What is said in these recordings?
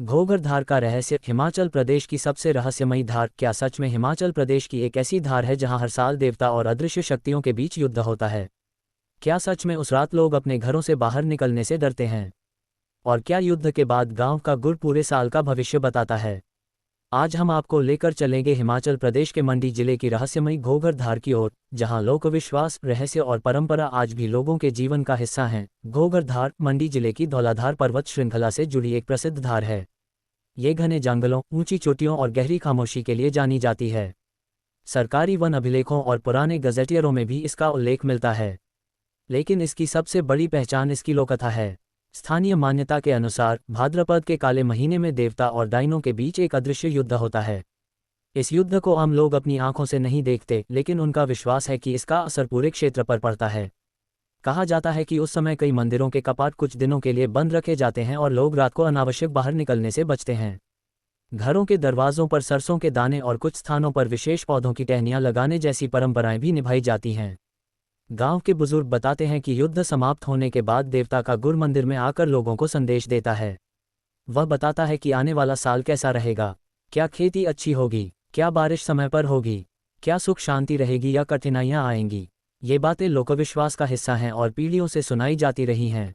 घोघर धार का रहस्य। हिमाचल प्रदेश की सबसे रहस्यमयी धार। क्या सच में हिमाचल प्रदेश की एक ऐसी धार है जहां हर साल देवता और अदृश्य शक्तियों के बीच युद्ध होता है? क्या सच में उस रात लोग अपने घरों से बाहर निकलने से डरते हैं? और क्या युद्ध के बाद गांव का गुड़ पूरे साल का भविष्य बताता है? आज हम आपको लेकर चलेंगे हिमाचल प्रदेश के मंडी जिले की रहस्यमयी घोघर धार की ओर, जहां लोकविश्वास, रहस्य और परंपरा आज भी लोगों के जीवन का हिस्सा हैं। घोघर धार मंडी जिले की धौलाधार पर्वत श्रृंखला से जुड़ी एक प्रसिद्ध धार है। ये घने जंगलों, ऊंची चोटियों और गहरी खामोशी के लिए जानी जाती है। सरकारी वन अभिलेखों और पुराने गजेटियरों में भी इसका उल्लेख मिलता है। लेकिन इसकी सबसे बड़ी पहचान इसकी लोककथा है। स्थानीय मान्यता के अनुसार भाद्रपद के काले महीने में देवता और डायनों के बीच एक अदृश्य युद्ध होता है। इस युद्ध को आम लोग अपनी आंखों से नहीं देखते, लेकिन उनका विश्वास है कि इसका असर पूरे क्षेत्र पर पड़ता है। कहा जाता है कि उस समय कई मंदिरों के कपाट कुछ दिनों के लिए बंद रखे जाते हैं और लोग रात को अनावश्यक बाहर निकलने से बचते हैं। घरों के दरवाजों पर सरसों के दाने और कुछ स्थानों पर विशेष पौधों की टहनियां लगाने जैसी परंपराएं भी निभाई जाती हैं। गांव के बुजुर्ग बताते हैं कि युद्ध समाप्त होने के बाद देवता का गुड़ मंदिर में आकर लोगों को संदेश देता है। वह बताता है कि आने वाला साल कैसा रहेगा, क्या खेती अच्छी होगी, क्या बारिश समय पर होगी, क्या सुख शांति रहेगी या कठिनाइयां आएंगी। ये बातें लोकविश्वास का हिस्सा हैं और पीढ़ियों से सुनाई जाती रही हैं।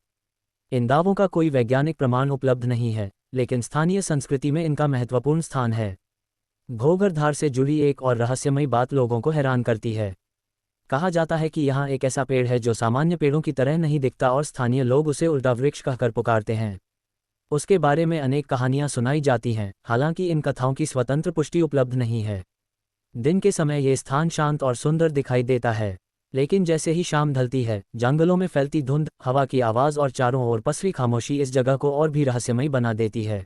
इन दावों का कोई वैज्ञानिक प्रमाण उपलब्ध नहीं है, लेकिन स्थानीय संस्कृति में इनका महत्वपूर्ण स्थान है। घोघर धार से जुड़ी एक और रहस्यमयी बात लोगों को हैरान करती है। कहा जाता है कि यहाँ एक ऐसा पेड़ है जो सामान्य पेड़ों की तरह नहीं दिखता और स्थानीय लोग उसे उल्टा वृक्ष कहकर पुकारते हैं। उसके बारे में अनेक कहानियां सुनाई जाती हैं, हालांकि इन कथाओं की स्वतंत्र पुष्टि उपलब्ध नहीं है। दिन के समय ये स्थान शांत और सुंदर दिखाई देता है, लेकिन जैसे ही शाम ढलती है, जंगलों में फैलती धुंध, हवा की आवाज़ और चारों ओर पसरी खामोशी इस जगह को और भी रहस्यमयी बना देती है।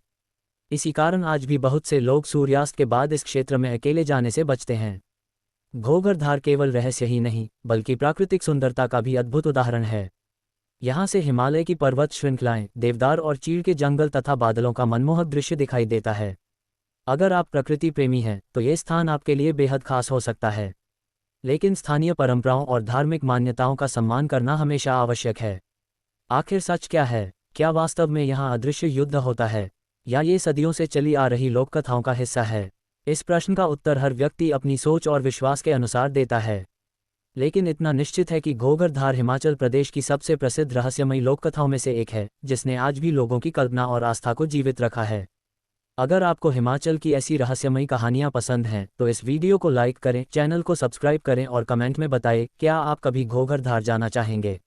इसी कारण आज भी बहुत से लोग सूर्यास्त के बाद इस क्षेत्र में अकेले जाने से बचते हैं। घोघर धार केवल रहस्य ही नहीं, बल्कि प्राकृतिक सुंदरता का भी अद्भुत उदाहरण है। यहाँ से हिमालय की पर्वत श्रृंखलाएं, देवदार और चीड़ के जंगल तथा बादलों का मनमोहक दृश्य दिखाई देता है। अगर आप प्रकृति प्रेमी हैं, तो ये स्थान आपके लिए बेहद खास हो सकता है। लेकिन स्थानीय परंपराओं और धार्मिक मान्यताओं का सम्मान करना हमेशा आवश्यक है। आखिर सच क्या है? क्या वास्तव में यहाँ अदृश्य युद्ध होता है, या ये सदियों से चली आ रही लोक कथाओं का हिस्सा है? इस प्रश्न का उत्तर हर व्यक्ति अपनी सोच और विश्वास के अनुसार देता है। लेकिन इतना निश्चित है कि घोघर धार हिमाचल प्रदेश की सबसे प्रसिद्ध रहस्यमयी लोक कथाओं में से एक है, जिसने आज भी लोगों की कल्पना और आस्था को जीवित रखा है। अगर आपको हिमाचल की ऐसी रहस्यमयी कहानियां पसंद हैं, तो इस वीडियो को लाइक करें, चैनल को सब्सक्राइब करें और कमेंट में बताएं क्या आप कभी घोघर धार जाना चाहेंगे।